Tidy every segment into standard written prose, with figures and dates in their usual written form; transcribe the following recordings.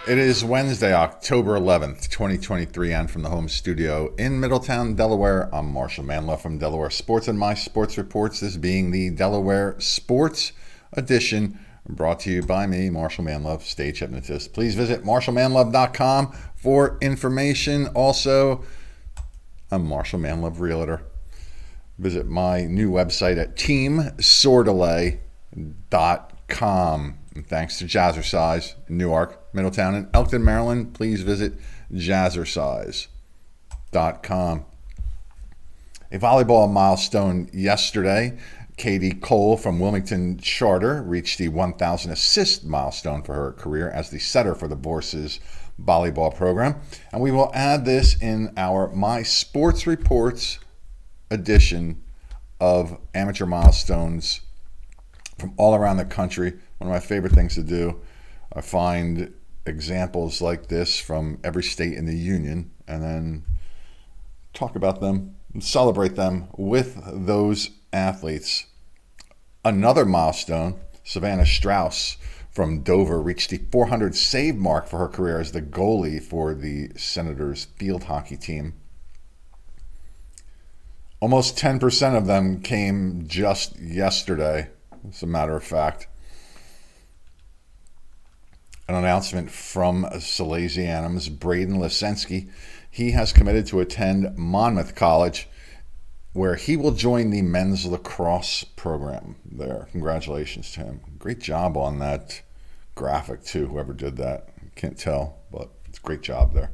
It is Wednesday, October 11th, 2023, and from the home studio in Middletown, Delaware, I'm Marshal Manlove from Delaware Sports and my sports reports, this being the Delaware Sports edition, brought to you by me, Marshal Manlove, stage hypnotist. Please visit marshalmanlove.com for information. Also, I'm Marshal Manlove, realtor. Visit my new website at teamsordelay.com. And thanks to Jazzercise in Newark, Middletown, and Elkton, Maryland, please visit jazzercise.com. A volleyball milestone yesterday. Katie Cole from Wilmington Charter reached the 1,000 assist milestone for her career as the setter for the Vorses volleyball program. And we will add this in our My Sports Reports edition of amateur milestones from all around the country. One of my favorite things to do. I find examples like this from every state in the union and then talk about them and celebrate them with those athletes. Another milestone, Savannah Strauss from Dover reached the 400 save mark for her career as the goalie for the Senators field hockey team. Almost 10% of them came just yesterday, as a matter of fact. An announcement from Salesianum's Braden Lesensky. He has committed to attend Monmouth College, where he will join the men's lacrosse program there. Congratulations to him. Great job on that graphic, too, whoever did that. Can't tell, but it's a great job there.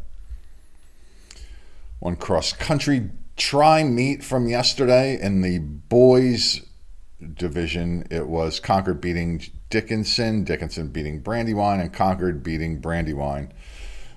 One cross-country tri-meet from yesterday in the boys division. It was Concord beating Dickinson beating Brandywine, and Concord beating Brandywine.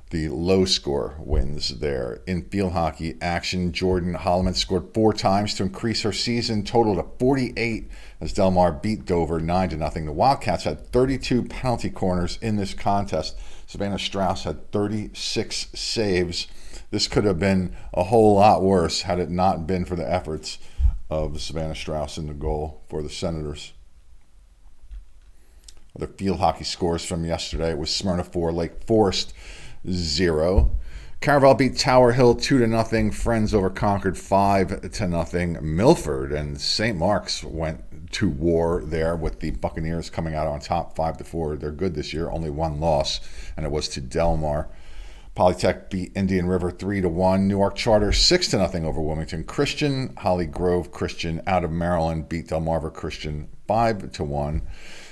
The low score wins there. In field hockey action, Jordan Holloman scored 4 times to increase her season total to 48 as Del Mar beat Dover 9-0. The Wildcats had 32 penalty corners in this contest. Savannah Strauss had 36 saves. This could have been a whole lot worse had it not been for the efforts of Savannah Strauss in the goal for the Senators. Other field hockey scores from yesterday was Smyrna 4, Lake Forest 0. Caraval beat Tower Hill 2-0. Friends over Concord 5-0. Milford and St. Mark's went to war there with the Buccaneers coming out on top 5-4. They're good this year, only one loss, and it was to Del Mar. Polytech beat Indian River 3-1. Newark Charter 6-0 over Wilmington Christian. Holly Grove Christian out of Maryland beat Delmarva Christian 5-1.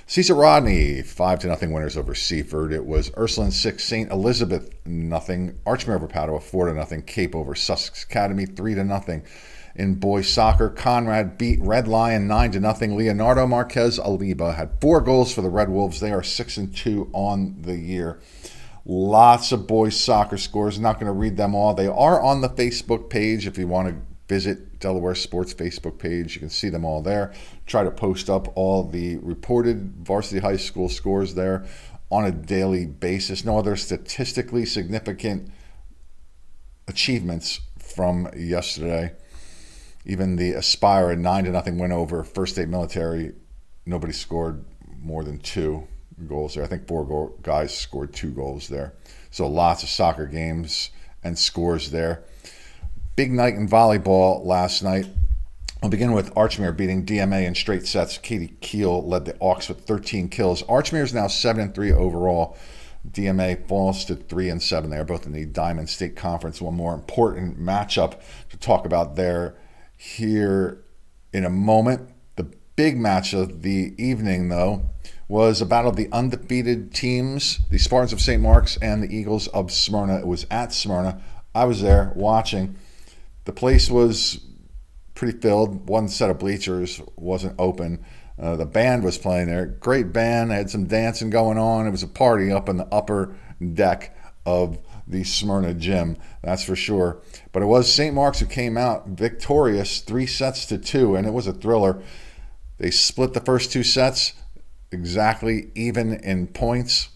Cesar Rodney 5-0 winners over Seaford. It was Ursuline 6, St. Elizabeth 0. Archmere over Padua 4-0. Cape over Sussex Academy 3-0. In boys soccer, Conrad beat Red Lion 9-0. Leonardo Marquez Aliba had 4 goals for the Red Wolves. They are 6-2 on the year. Lots of boys soccer scores. Not going to read them all. They are on the Facebook page. If you want to visit Delaware Sports Facebook page, you can see them all there. Try to post up all the reported varsity high school scores there on a daily basis. No other statistically significant achievements from yesterday. Even the Aspire, a 9-0 win over First State Military. Nobody scored more than 2 goals there. I think 4 guys scored 2 goals there. So lots of soccer games and scores there. Big night in volleyball last night. I'll begin with Archmere beating DMA in straight sets. Katie Keel led the Auks with 13 kills. Archmere is now 7-3 overall. DMA falls to 3-7. They are both in the Diamond State Conference. One more important matchup to talk about there here in a moment. The big match of the evening, though, was a battle of the undefeated teams, the Spartans of St. Mark's and the Eagles of Smyrna. It was at Smyrna. I was there watching. The place was pretty filled. One set of bleachers wasn't open. The band was playing there. Great band. They had some dancing going on. It was a party up in the upper deck of the Smyrna gym, that's for sure. But it was St. Mark's who came out victorious 3-2, and it was a thriller. They split the first 2 sets exactly even in points.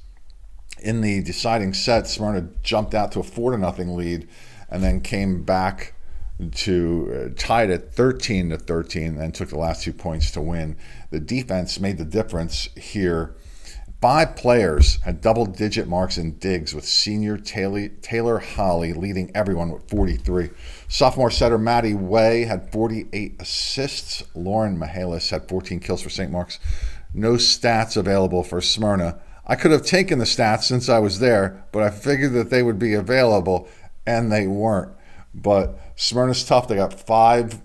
In the deciding set, Smyrna jumped out to a 4-0 lead and then came back to tied at 13-13 and took the last 2 points to win. The defense made the difference here. 5 players had double-digit marks in digs, with senior Taylor Holly leading everyone with 43. Sophomore setter Maddie Way had 48 assists. Lauren Mihalis had 14 kills for St. Mark's. No stats available for Smyrna. I could have taken the stats since I was there, but I figured that they would be available, and they weren't. But Smyrna's tough. They got 5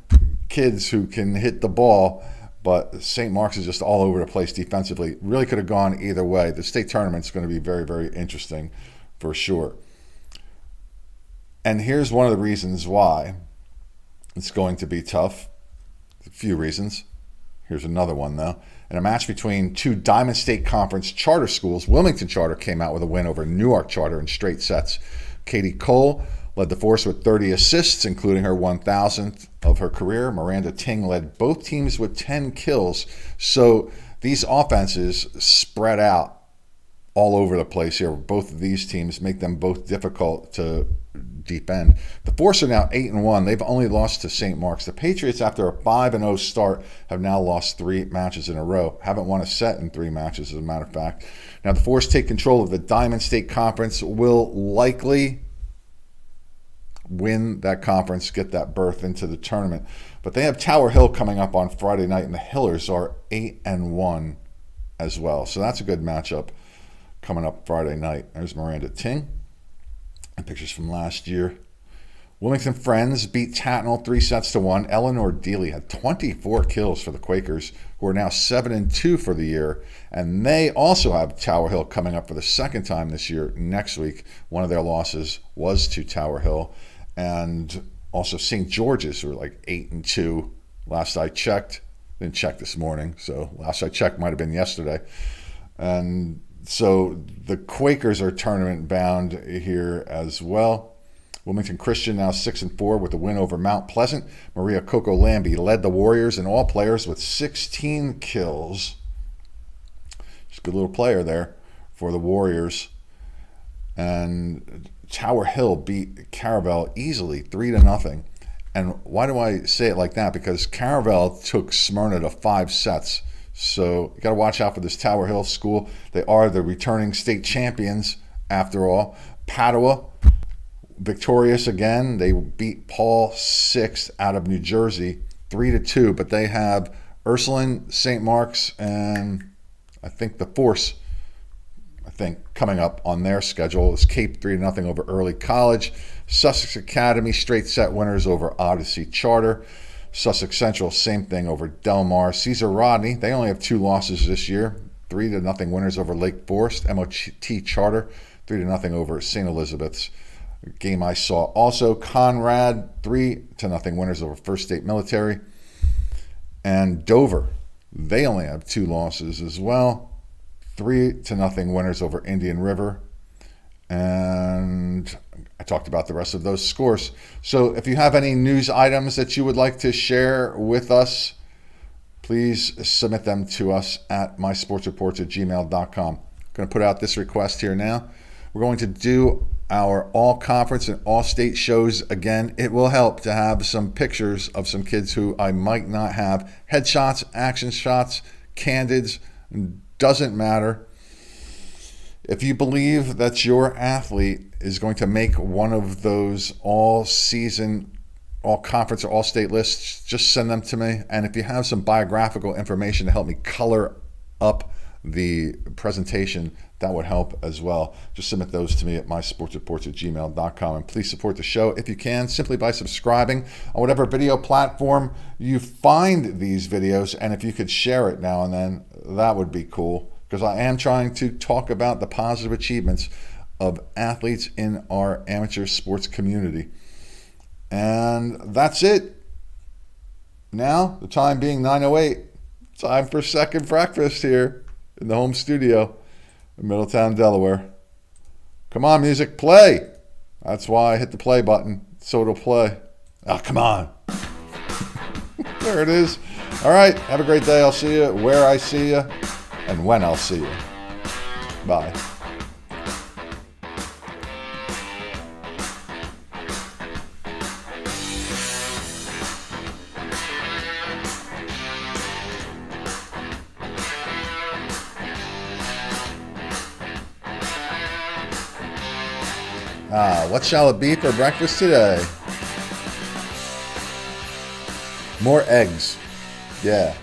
kids who can hit the ball, but St. Mark's is just all over the place defensively. Really could have gone either way. The state tournament's going to be very, very interesting for sure. And here's one of the reasons why it's going to be tough. A few reasons. Here's another one, though. In a match between 2 Diamond State Conference charter schools, Wilmington Charter came out with a win over Newark Charter in straight sets. Katie Cole led the force with 30 assists, including her 1,000th of her career. Miranda Ting led both teams with 10 kills. So these offenses spread out all over the place here. Both of these teams make them both difficult to defend. The Force are now 8-1. They've only lost to St. Mark's. The Patriots, after a 5-0 start, have now lost 3 matches in a row. Haven't won a set in 3 matches, as a matter of fact. Now the Force take control of the Diamond State Conference, will likely win that conference, get that berth into the tournament. But they have Tower Hill coming up on Friday night, and the Hillers are 8-1 as well. So that's a good matchup coming up Friday night. There's Miranda Ting. And pictures from last year. Wilmington Friends beat Tatnall 3-1. Eleanor Dealey had 24 kills for the Quakers, who are now 7-2 for the year. And they also have Tower Hill coming up for the second time this year next week. One of their losses was to Tower Hill. And also St. George's, who are like 8-2. Last I checked. Didn't check this morning, so last I checked might have been yesterday. And so the Quakers are tournament bound here as well. Wilmington Christian now 6-4 with a win over Mount Pleasant. Maria Coco Lambie led the Warriors and all players with 16 kills. She's a good little player there for the Warriors. And Tower Hill beat Caravel easily 3-0. And why do I say it like that? Because Caravel took Smyrna to 5 sets. So you got to watch out for this Tower Hill school. They are the returning state champions after all. Padua, victorious again. They beat Paul 6 out of New Jersey 3-2. But they have Ursuline, St. Mark's, and I think the Force, coming up on their schedule. Is Cape 3-0 over Early College. Sussex Academy, straight set winners over Odyssey Charter. Sussex Central, same thing over Del Mar. Cesar Rodney, they only have 2 losses this year. 3-0 winners over Lake Forest. MOT Charter, 3-0 over St. Elizabeth's. Game I saw also. Conrad, 3-0 winners over First State Military. And Dover, they only have 2 losses as well. 3-0 winners over Indian River. And I talked about the rest of those scores. So if you have any news items that you would like to share with us, please submit them to us at mysportsreports@gmail.com. I'm going to put out this request here now. We're going to do our all-conference and all-state shows again. It will help to have some pictures of some kids who I might not have. Headshots, action shots, candids, doesn't matter. If you believe that your athlete is going to make one of those all-season, all-conference, or all-state lists, just send them to me. And if you have some biographical information to help me color up the presentation, that would help as well. Just submit those to me at mysportsreports@gmail.com. And please support the show if you can, simply by subscribing on whatever video platform you find these videos. And if you could share it now and then, that would be cool. Because I am trying to talk about the positive achievements of athletes in our amateur sports community. And that's it. Now, the time being 9:08, time for second breakfast here in the home studio in Middletown, Delaware. Come on, music, play. That's why I hit the play button, so it'll play. Oh, come on. There it is. All right, have a great day. I'll see you where I see you and when I'll see you. Bye. What shall it be for breakfast today? More eggs. Yeah.